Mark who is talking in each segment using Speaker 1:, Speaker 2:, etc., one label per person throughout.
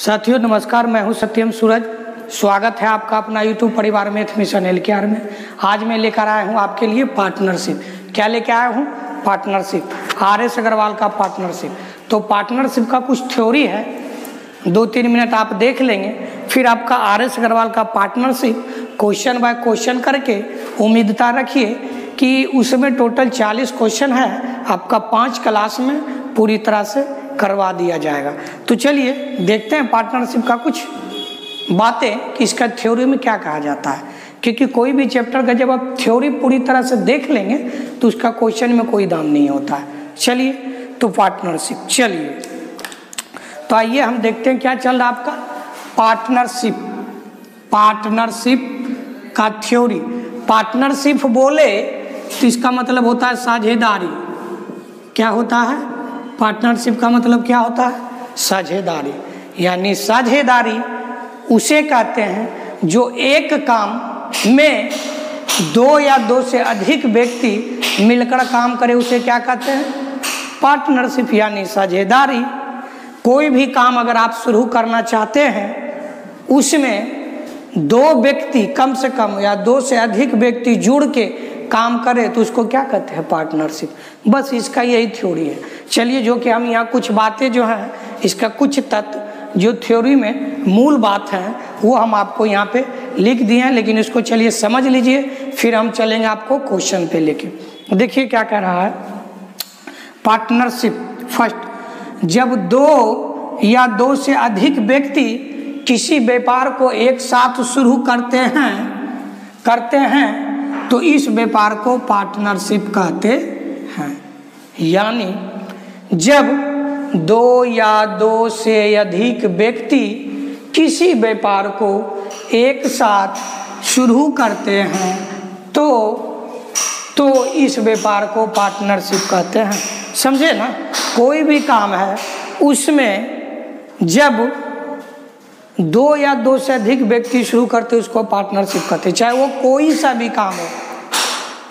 Speaker 1: साथियों नमस्कार, मैं हूं सत्यम सूरज। स्वागत है आपका अपना यूट्यूब परिवार मैथ मिशन हेल्थकेयर में। आज मैं लेकर आया हूं आपके लिए पार्टनरशिप। क्या लेकर आया हूं? पार्टनरशिप, RS अग्रवाल का पार्टनरशिप। तो पार्टनरशिप का कुछ थ्योरी है, 2-3 मिनट आप देख लेंगे, फिर आपका RS अग्रवाल का पार्टनरशिप क्वेश्चन बाय क्वेश्चन करके उम्मीदता रखिए कि उसमें टोटल 40 क्वेश्चन है, आपका 5 क्लास में पूरी तरह से करवा दिया जाएगा। तो चलिए देखते हैं पार्टनरशिप का कुछ बातें कि इसका थ्योरी में क्या कहा जाता है, क्योंकि कोई भी चैप्टर का जब आप थ्योरी पूरी तरह से देख लेंगे तो उसका क्वेश्चन में कोई दाम नहीं होता है। चलिए तो पार्टनरशिप, चलिए तो आइए हम देखते हैं क्या चल रहा है आपका पार्टनरशिप का थ्योरी। पार्टनरशिप बोले तो इसका मतलब होता है साझेदारी। क्या होता है? पार्टनरशिप का मतलब क्या होता है? साझेदारी। यानी साझेदारी उसे कहते हैं जो एक काम में 2 या 2 से अधिक व्यक्ति मिलकर काम करे, उसे क्या कहते हैं? पार्टनरशिप यानी साझेदारी। कोई भी काम अगर आप शुरू करना चाहते हैं, उसमें 2 व्यक्ति कम से कम या 2 से अधिक व्यक्ति जुड़ के काम करे तो उसको क्या कहते हैं? पार्टनरशिप। बस इसका यही थ्योरी है। चलिए जो कि हम यहाँ कुछ बातें जो हैं, इसका कुछ तत्व जो थ्योरी में मूल बात है वो हम आपको यहाँ पे लिख दिए हैं, लेकिन इसको चलिए समझ लीजिए, फिर हम चलेंगे आपको क्वेश्चन पे लेके। देखिए क्या कह रहा है पार्टनरशिप। फर्स्ट, जब 2 या 2 से अधिक व्यक्ति किसी व्यापार को एक साथ शुरू करते हैं तो इस व्यापार को पार्टनरशिप कहते हैं। यानी जब 2 या 2 से अधिक व्यक्ति किसी व्यापार को एक साथ शुरू करते हैं तो इस व्यापार को पार्टनरशिप कहते हैं। समझे ना? कोई भी काम है उसमें जब 2 या 2 से अधिक व्यक्ति शुरू करते उसको पार्टनरशिप कहते हैं, चाहे वो कोई सा भी काम हो,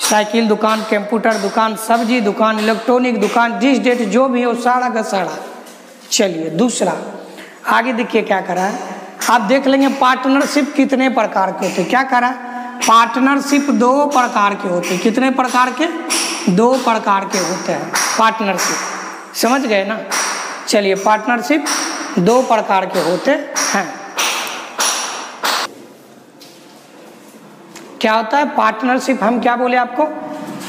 Speaker 1: साइकिल दुकान, कंप्यूटर दुकान, सब्जी दुकान, इलेक्ट्रॉनिक दुकान, डिश डेट जो भी हो, सारा का सारा। चलिए दूसरा आगे देखिए क्या करा है, आप देख लेंगे पार्टनरशिप कितने प्रकार के होते हैं। क्या करा? पार्टनरशिप 2 प्रकार के होते हैं। कितने प्रकार के? 2 प्रकार के होते हैं पार्टनरशिप। समझ गए ना? चलिए पार्टनरशिप 2 प्रकार के होते हैं। क्या होता है पार्टनरशिप? हम क्या बोले आपको?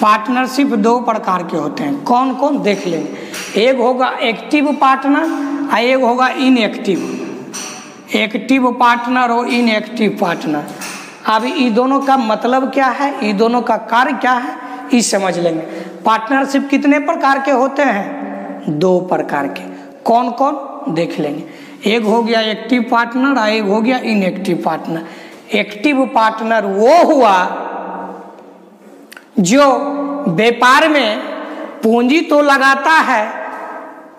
Speaker 1: पार्टनरशिप 2 प्रकार के होते हैं। कौन कौन? देख लेंगे। एक होगा एक्टिव पार्टनर और एक होगा इनएक्टिव। एक्टिव पार्टनर और इनएक्टिव पार्टनर। अब ये दोनों का मतलब क्या है, ये दोनों का कार्य क्या है, ये समझ लेंगे। पार्टनरशिप कितने प्रकार के होते हैं? 2 प्रकार के। कौन कौन? देख लेंगे। एक हो गया एक्टिव पार्टनर और एक हो गया इनएक्टिव पार्टनर। एक्टिव पार्टनर वो हुआ जो व्यापार में पूंजी तो लगाता है,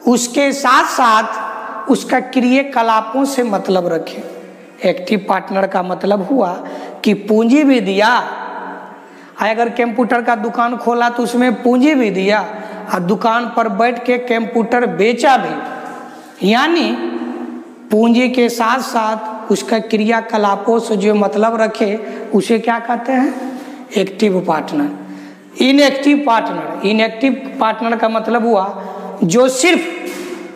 Speaker 1: उसके साथ साथ उसका क्रियाकलापों से मतलब रखे। एक्टिव पार्टनर का मतलब हुआ कि पूंजी भी दिया, अगर कंप्यूटर का दुकान खोला तो उसमें पूंजी भी दिया और दुकान पर बैठ के कंप्यूटर बेचा भी। यानी पूंजी के साथ साथ उसका क्रियाकलापों से जो मतलब रखे उसे क्या कहते हैं? Active partner. इनएक्टिव पार्टनर का मतलब हुआ जो सिर्फ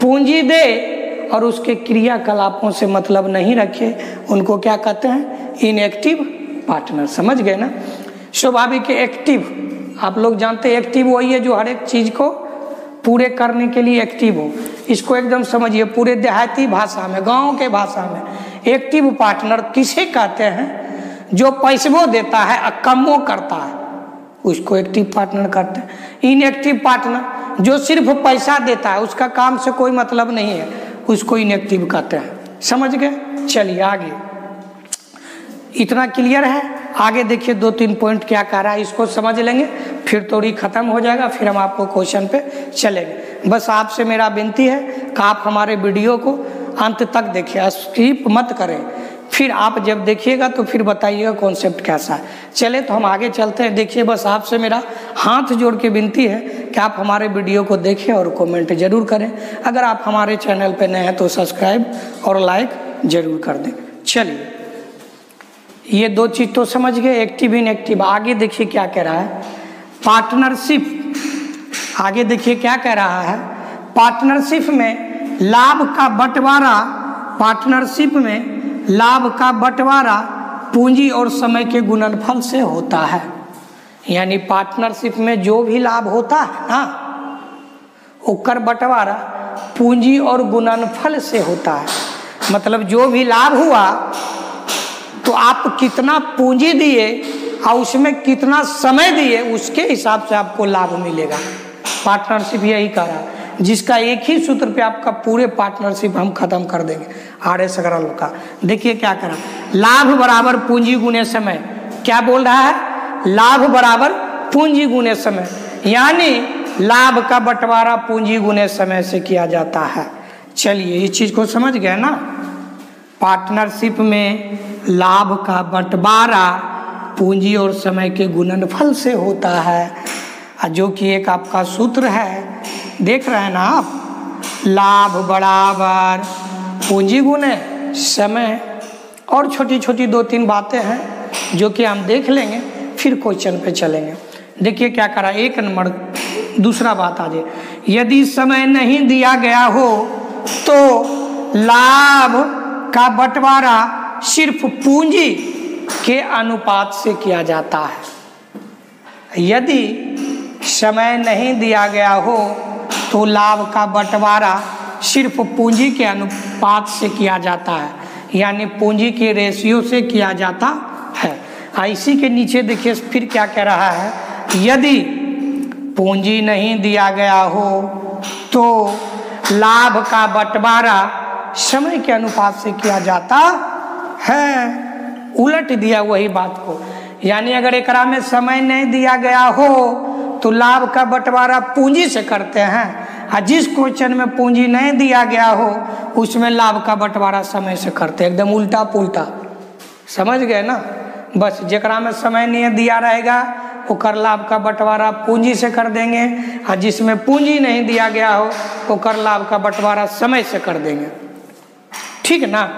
Speaker 1: पूंजी दे और उसके क्रियाकलापों से मतलब नहीं रखे, उनको क्या कहते हैं? Inactive partner. समझ गए ना? स्वाभाविक एक्टिव, आप लोग जानते हैं एक्टिव वही है जो हर एक चीज को पूरे करने के लिए एक्टिव हो। इसको एकदम समझिए, पूरे देहाती भाषा में, गांव के भाषा में एक्टिव पार्टनर किसे कहते हैं? जो पैसों देता है और कमो करता है, उसको एक्टिव पार्टनर कहते हैं। इनएक्टिव पार्टनर जो सिर्फ पैसा देता है, उसका काम से कोई मतलब नहीं है, उसको इनएक्टिव कहते हैं। समझ गए? चलिए आगे, इतना क्लियर है? आगे देखिए 2-3 पॉइंट क्या कह रहा है, इसको समझ लेंगे, फिर थोड़ी खत्म हो जाएगा, फिर हम आपको क्वेश्चन पे चलेंगे। बस आपसे मेरा विनती है कि आप हमारे वीडियो को अंत तक देखिए, स्किप मत करें, फिर आप जब देखिएगा तो फिर बताइएगा कॉन्सेप्ट कैसा है। चले तो हम आगे चलते हैं। देखिए, बस आपसे मेरा हाथ जोड़ के विनती है कि आप हमारे वीडियो को देखें और कमेंट जरूर करें। अगर आप हमारे चैनल पर नए हैं तो सब्सक्राइब और लाइक जरूर कर दें। चलिए, ये दो चीज़ तो समझ गए, एक्टिव इनएक्टिव। आगे देखिए क्या कह रहा है, पार्टनरशिप। आगे देखिए क्या कह रहा है, पार्टनरशिप में लाभ का बंटवारा, पार्टनरशिप में लाभ का बंटवारा पूंजी और समय के गुणनफल से होता है। यानी पार्टनरशिप में जो भी लाभ होता है ना, उसका बंटवारा पूंजी और गुणनफल से होता है। मतलब जो भी लाभ हुआ तो आप कितना पूंजी दिए और उसमें कितना समय दिए, उसके हिसाब से आपको लाभ मिलेगा। पार्टनरशिप यही कह रहा है, जिसका एक ही सूत्र पे आपका पूरे पार्टनरशिप हम खत्म कर देंगे, RS अग्रवाल का। देखिए क्या कर रहा है, लाभ बराबर पूंजी गुने समय। क्या बोल रहा है, लाभ बराबर पूंजी गुने समय, यानी लाभ का बंटवारा पूंजी गुने समय से किया जाता है। चलिए, इस चीज को समझ गए ना। पार्टनरशिप में लाभ का बंटवारा पूंजी और समय के गुणनफल से होता है, जो कि एक आपका सूत्र है, देख रहे हैं ना आप, लाभ बराबर पूंजी गुने समय। और छोटी छोटी 2-3 बातें हैं जो कि हम देख लेंगे, फिर क्वेश्चन पे चलेंगे। देखिए क्या करा, 1 नंबर दूसरा बात आ जाए, यदि समय नहीं दिया गया हो तो लाभ का बंटवारा सिर्फ पूंजी के अनुपात से किया जाता है। यदि समय नहीं दिया गया हो तो लाभ का बंटवारा सिर्फ पूंजी के अनुपात से किया जाता है, यानी पूंजी के रेशियो से किया जाता है। इसी के नीचे देखिए फिर क्या कह रहा है, यदि पूंजी नहीं दिया गया हो तो लाभ का बंटवारा समय के अनुपात से किया जाता है। उलट दिया वही बात को, यानी अगर एकरा में समय नहीं दिया गया हो तो लाभ का बंटवारा पूंजी से करते हैं, और जिस क्वेश्चन में पूंजी नहीं दिया गया हो उसमें लाभ का बंटवारा समय से करते हैं। एकदम उल्टा पुल्टा, समझ गए ना। बस जेकरा में समय नहीं दिया रहेगा वो कर लाभ का बंटवारा पूंजी से कर देंगे, और जिसमें पूंजी नहीं दिया गया हो वो कर लाभ का बंटवारा समय से कर देंगे। ठीक है ना।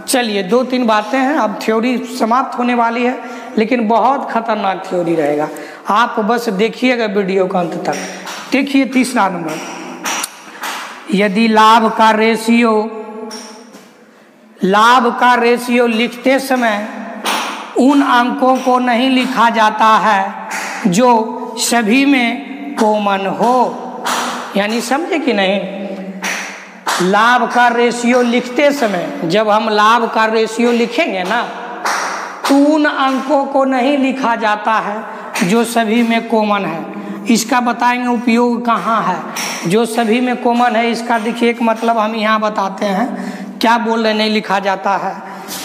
Speaker 1: चलिए, 2-3 बातें हैं, अब थ्योरी समाप्त होने वाली है, लेकिन बहुत खतरनाक थ्योरी रहेगा। आप बस देखिएगा वीडियो का अंत तक। देखिए तीसरा नंबर, यदि लाभ का रेशियो लिखते समय उन अंकों को नहीं लिखा जाता है जो सभी में कॉमन हो। यानी समझे कि नहीं, लाभ का रेशियो लिखते समय जब हम लाभ का रेशियो लिखेंगे ना तो उन अंकों को नहीं लिखा जाता है जो सभी में कॉमन है। इसका बताएंगे उपयोग कहाँ है। जो सभी में कॉमन है इसका देखिए एक मतलब हम यहाँ बताते हैं, क्या बोल रहे नहीं लिखा जाता है।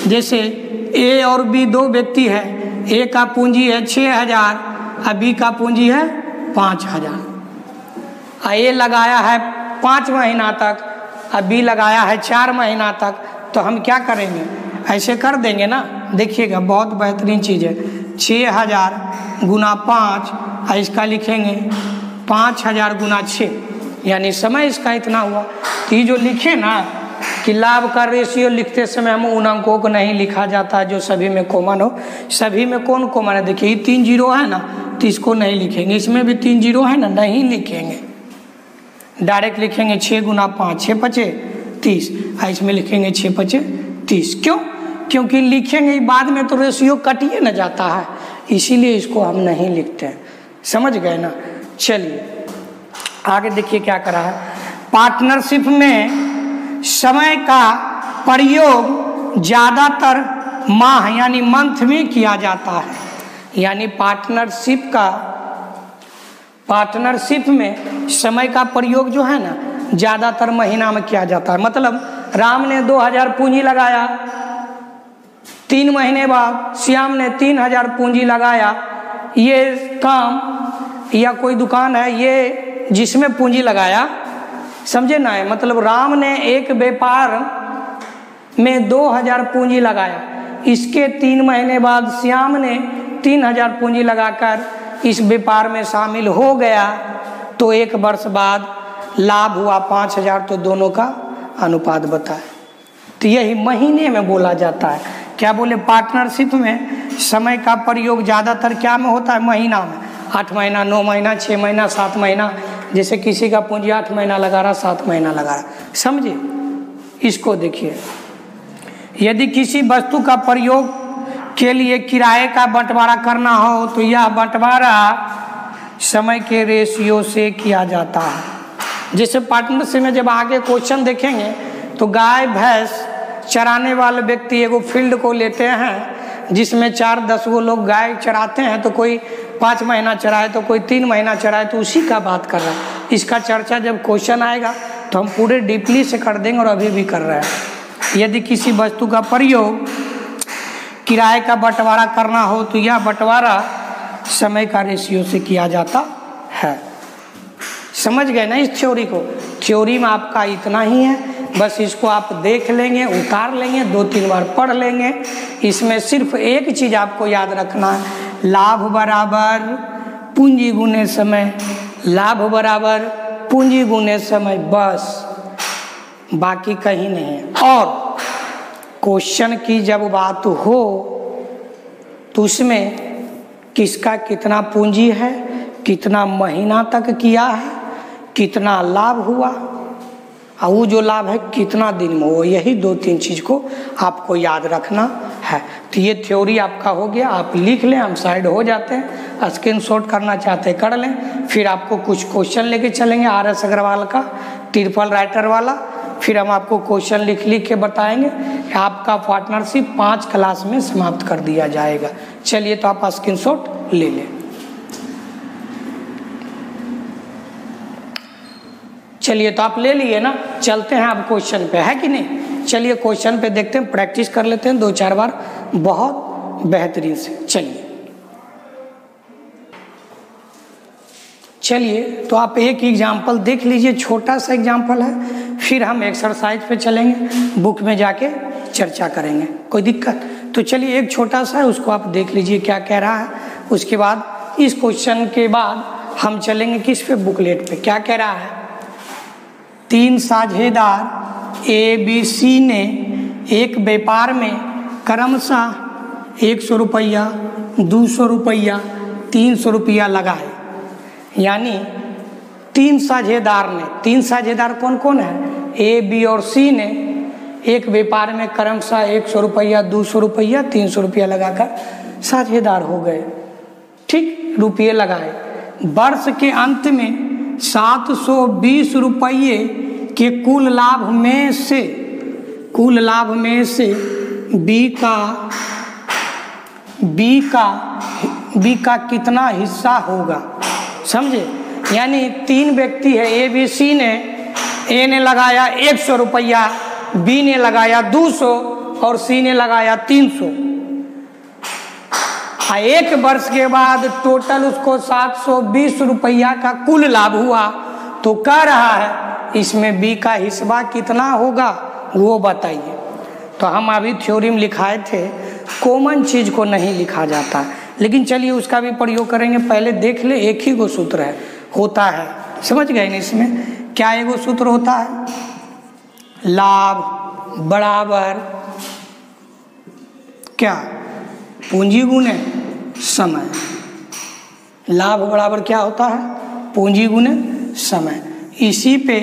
Speaker 1: जैसे A और B 2 व्यक्ति है, A का पूंजी है 6000 और B का पूंजी है 5000। A लगाया है 5 महीना तक और B लगाया है 4 महीना तक, तो हम क्या करेंगे, ऐसे कर देंगे ना। देखिएगा बहुत बेहतरीन चीज़ है, 6000 गुना 5 और इसका लिखेंगे 5000 गुना 6, यानी समय इसका इतना हुआ। तो ये जो लिखे ना कि लाभ का रेशियो लिखते समय हम उन अंकों को नहीं लिखा जाता जो सभी में कॉमन हो। सभी में कौन कॉमन है, देखिए ये 3 जीरो है ना, तो इसको नहीं लिखेंगे। इसमें भी 3 जीरो है ना, नहीं लिखेंगे, डायरेक्ट लिखेंगे 6 गुना 5 6 5 30, और इसमें लिखेंगे 6 5 30। क्यों? क्योंकि लिखेंगे बाद में तो रेशियो कटिए न जाता है, इसीलिए इसको हम नहीं लिखते हैं। समझ गए ना। चलिए आगे देखिए क्या करा है, पार्टनरशिप में समय का प्रयोग ज़्यादातर माह यानी मंथ में किया जाता है। यानी पार्टनरशिप में समय का प्रयोग जो है ना ज़्यादातर महीना में किया जाता है। मतलब राम ने 2000 पूंजी लगाया, 3 महीने बाद श्याम ने 3000 पूंजी लगाया। ये काम या कोई दुकान है, ये जिसमें पूंजी लगाया, समझे ना। मतलब राम ने एक व्यापार में 2000 पूंजी लगाया, इसके 3 महीने बाद श्याम ने 3000 पूंजी लगाकर इस व्यापार में शामिल हो गया, तो 1 वर्ष बाद लाभ हुआ 5000, तो दोनों का अनुपात बताए। तो यही महीने में बोला जाता है। क्या बोले, पार्टनरशिप में समय का प्रयोग ज़्यादातर क्या में होता है, महीना में। 8 महीना, 9 महीना, 6 महीना, 7 महीना। जैसे किसी का पूंजी 8 महीना लगा रहा, 7 महीना लगा रहा, समझे। इसको देखिए, यदि किसी वस्तु का प्रयोग के लिए किराए का बंटवारा करना हो तो यह बंटवारा समय के रेशियो से किया जाता है। जैसे पार्टनरशिप में जब आगे क्वेश्चन देखेंगे तो गाय भैंस चराने वाले व्यक्ति एगो फील्ड को लेते हैं जिसमें 4-10 वो लोग गाय चराते हैं, तो कोई 5 महीना चराए तो कोई 3 महीना चराए, तो उसी का बात कर रहा है। इसका चर्चा जब क्वेश्चन आएगा तो हम पूरे डीपली से कर देंगे, और अभी भी कर रहे हैं। यदि किसी वस्तु का प्रयोग किराए का बंटवारा करना हो तो यह बंटवारा समय का रेशियो से किया जाता है। समझ गए ना इस थ्योरी को। थ्योरी में आपका इतना ही है, बस इसको आप देख लेंगे, उतार लेंगे, 2-3 बार पढ़ लेंगे। इसमें सिर्फ एक चीज़ आपको याद रखना है, लाभ बराबर पूंजी गुने समय, लाभ बराबर पूंजी गुने समय, बस, बाकी कहीं नहीं है। और क्वेश्चन की जब बात हो तो उसमें किसका कितना पूंजी है, कितना महीना तक किया है, कितना लाभ हुआ, और वो जो लाभ है कितना दिन में हो, यही 2-3 चीज़ को आपको याद रखना है। तो ये थ्योरी आपका हो गया, आप लिख लें, हम साइड हो जाते हैं। स्क्रीनशॉट करना चाहते कर लें। फिर आपको कुछ क्वेश्चन लेके चलेंगे RS अग्रवाल का ट्रिपल राइटर वाला, फिर हम आपको क्वेश्चन लिख के बताएंगे। आपका पार्टनरशिप 5 क्लास में समाप्त कर दिया जाएगा। चलिए, तो आप स्क्रीनशॉट ले लें। चलिए, तो आप ले लिए ना, चलते हैं अब क्वेश्चन पे, है कि नहीं। चलिए क्वेश्चन पे देखते हैं, प्रैक्टिस कर लेते हैं 2-4 बार बहुत बेहतरीन से। चलिए, तो आप एक एग्जाम्पल देख लीजिए, छोटा सा एग्जाम्पल है, फिर हम एक्सरसाइज पे चलेंगे, बुक में जाके चर्चा करेंगे, कोई दिक्कत। तो चलिए, एक छोटा सा है, उसको आप देख लीजिए क्या कह रहा है। उसके बाद इस क्वेश्चन के बाद हम चलेंगे किस पे, बुकलेट पे। क्या कह रहा है, 3 साझेदार ABC ने एक व्यापार में क्रमशः 100 रुपया, 200 रुपया, 300 रुपया लगाए। यानी 3 साझेदार ने, 3 साझेदार कौन कौन है, A, B और C ने एक व्यापार में क्रमशः 100 रुपया, 200 रुपया, 300 रुपया लगाकर साझेदार हो गए। ठीक, रुपये लगाए। वर्ष के अंत में 720 रुपये के कुल लाभ में से बी का कितना हिस्सा होगा, समझे। यानी 3 व्यक्ति है, A, B, C ने, A ने लगाया 100 रुपया, B ने लगाया 200 और C ने लगाया 300। 1 वर्ष के बाद टोटल उसको 720 रुपया का कुल लाभ हुआ। तो कह रहा है इसमें B का हिस्सा कितना होगा, वो बताइए। तो हम अभी थ्योरी में लिखाए थे, कॉमन चीज़ को नहीं लिखा जाता, लेकिन चलिए उसका भी प्रयोग करेंगे। पहले देख ले, एक ही को सूत्र होता है, समझ गए ना। इसमें क्या एगो सूत्र होता है, लाभ बराबर क्या, पूंजी गुने समय। लाभ बराबर क्या होता है, पूंजी गुने समय। इसी पे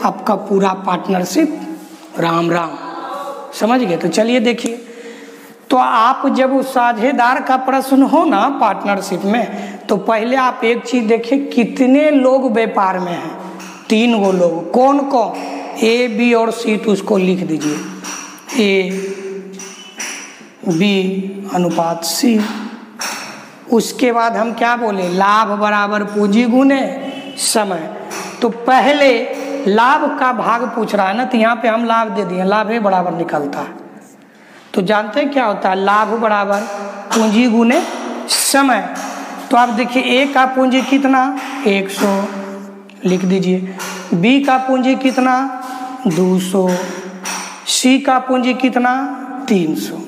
Speaker 1: आपका पूरा पार्टनरशिप राम राम, समझ गए। तो चलिए देखिए, तो आप जब उस साझेदार का प्रश्न हो ना पार्टनरशिप में, तो पहले आप एक चीज देखें, कितने लोग व्यापार में हैं। 3 वो लोग, कौन कौन, A, B और C। तो उसको लिख दीजिए, A, B अनुपात C। उसके बाद हम क्या बोले, लाभ बराबर पूंजी गुने समय। तो पहले लाभ का भाग पूछ रहा है ना, तो यहाँ पे हम लाभ दे दिए, लाभ ही बराबर निकलता है। तो जानते हैं क्या होता है, लाभ बराबर पूंजी गुने समय। तो आप देखिए, A का पूंजी कितना, 100 लिख दीजिए, B का पूंजी कितना, 200, C का पूंजी कितना, 300।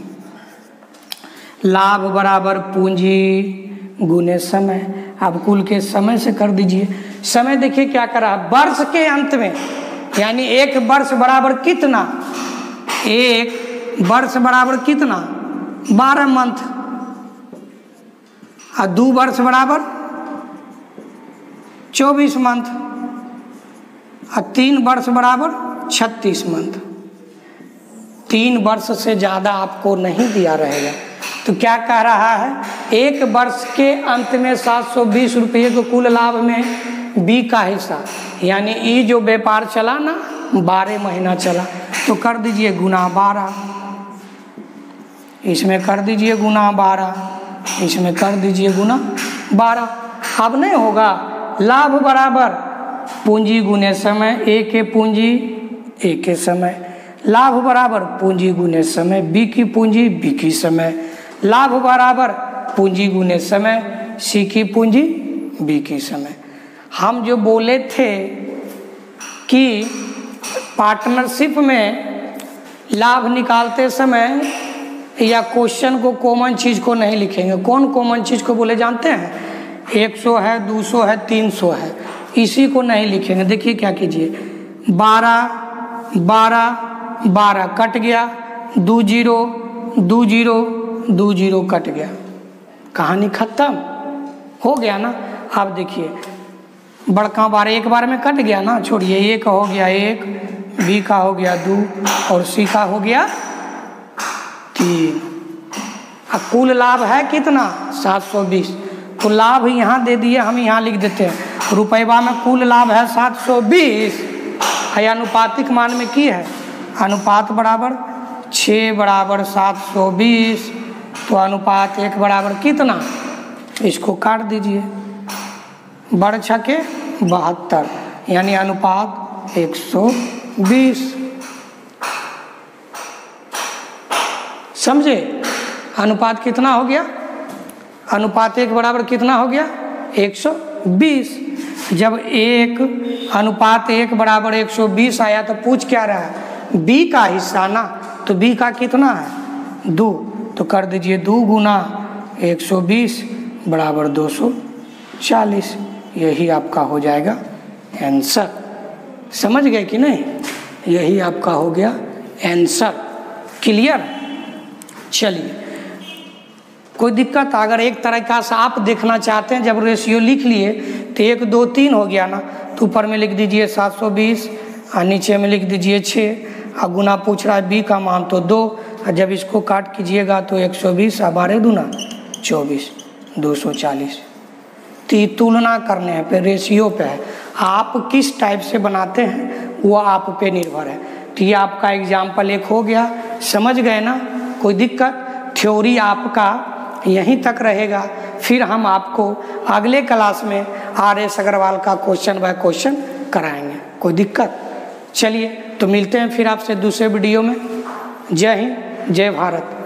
Speaker 1: लाभ बराबर पूंजी गुने समय। अब कुल के समय से कर दीजिए। समय देखिए क्या करा, वर्ष के अंत में, यानी एक वर्ष बराबर कितना, एक वर्ष बराबर कितना 12 मंथ, और 2 वर्ष बराबर 24 मंथ, और 3 वर्ष बराबर 36 मंथ। 3 वर्ष से ज़्यादा आपको नहीं दिया रहेगा। तो क्या कह रहा है, एक वर्ष के अंत में 720 रुपये को कुल लाभ में बी का हिस्सा, यानी ये जो व्यापार चला ना 12 महीना चला, तो कर दीजिए गुना 12, इसमें कर दीजिए गुना 12, इसमें कर दीजिए गुना 12। अब नहीं होगा, लाभ बराबर पूंजी गुने समय, ए के पूंजी ए के समय, लाभ बराबर पूंजी गुने समय, बी की पूंजी बी की समय, लाभ बराबर पूंजी गुने समय, सी की पूंजी बी की समय। हम जो बोले थे कि पार्टनरशिप में लाभ निकालते समय या क्वेश्चन को कॉमन चीज़ को नहीं लिखेंगे। कौन कॉमन चीज़ को बोले जानते हैं, 100 है, 200 है, 300 है, इसी को नहीं लिखेंगे। देखिए क्या कीजिए, 12 12 12 कट गया, 2 0 2 0 2 0 कट गया, कहानी खत्म हो गया ना। अब देखिए बड़का बार एक बार में कट गया ना, छोड़िए, ए का हो गया 1, बी का हो गया 2 और सी का हो गया 3। अब कुल लाभ है कितना 720, तो लाभ यहाँ दे दिए, हम यहाँ लिख देते हैं रुपया में कुल लाभ है 720, अनुपातिक मान में की है, अनुपात बराबर 6 बराबर 720, तो अनुपात 1 बराबर कितना, इसको काट दीजिए, बड़ छके 72, यानी अनुपात 120। समझे, अनुपात कितना हो गया, अनुपात 1 बराबर कितना हो गया 120। जब 1 अनुपात 1 बराबर 120 आया तो पूछ क्या रहा है, बी का हिस्सा ना, तो बी का कितना है 2, तो कर दीजिए 2 गुना 120 बराबर 240, यही आपका हो जाएगा आंसर। समझ गए कि नहीं, यही आपका हो गया आंसर। क्लियर। चलिए, कोई दिक्कत, अगर एक तरीका से आप देखना चाहते हैं, जब रेशियो लिख लिए तो 1 2 3 हो गया ना, तो ऊपर में लिख दीजिए 720 और नीचे में लिख दीजिए 6, और गुना पूछ रहा है बी का मान तो 2, और जब इसको काट कीजिएगा तो 120 और 12 दूना 24 240। तो ये तुलना करने हैं पे, रेशियो पे है, आप किस टाइप से बनाते हैं वो आप पे निर्भर है। तो ये आपका एग्जाम्पल 1 हो गया, समझ गए ना। कोई दिक्कत, थ्योरी आपका यहीं तक रहेगा, फिर हम आपको अगले क्लास में RS अग्रवाल का क्वेश्चन बाय क्वेश्चन कराएंगे। कोई दिक्कत। चलिए, तो मिलते हैं फिर आपसे दूसरे वीडियो में। जय हिंद, जय भारत।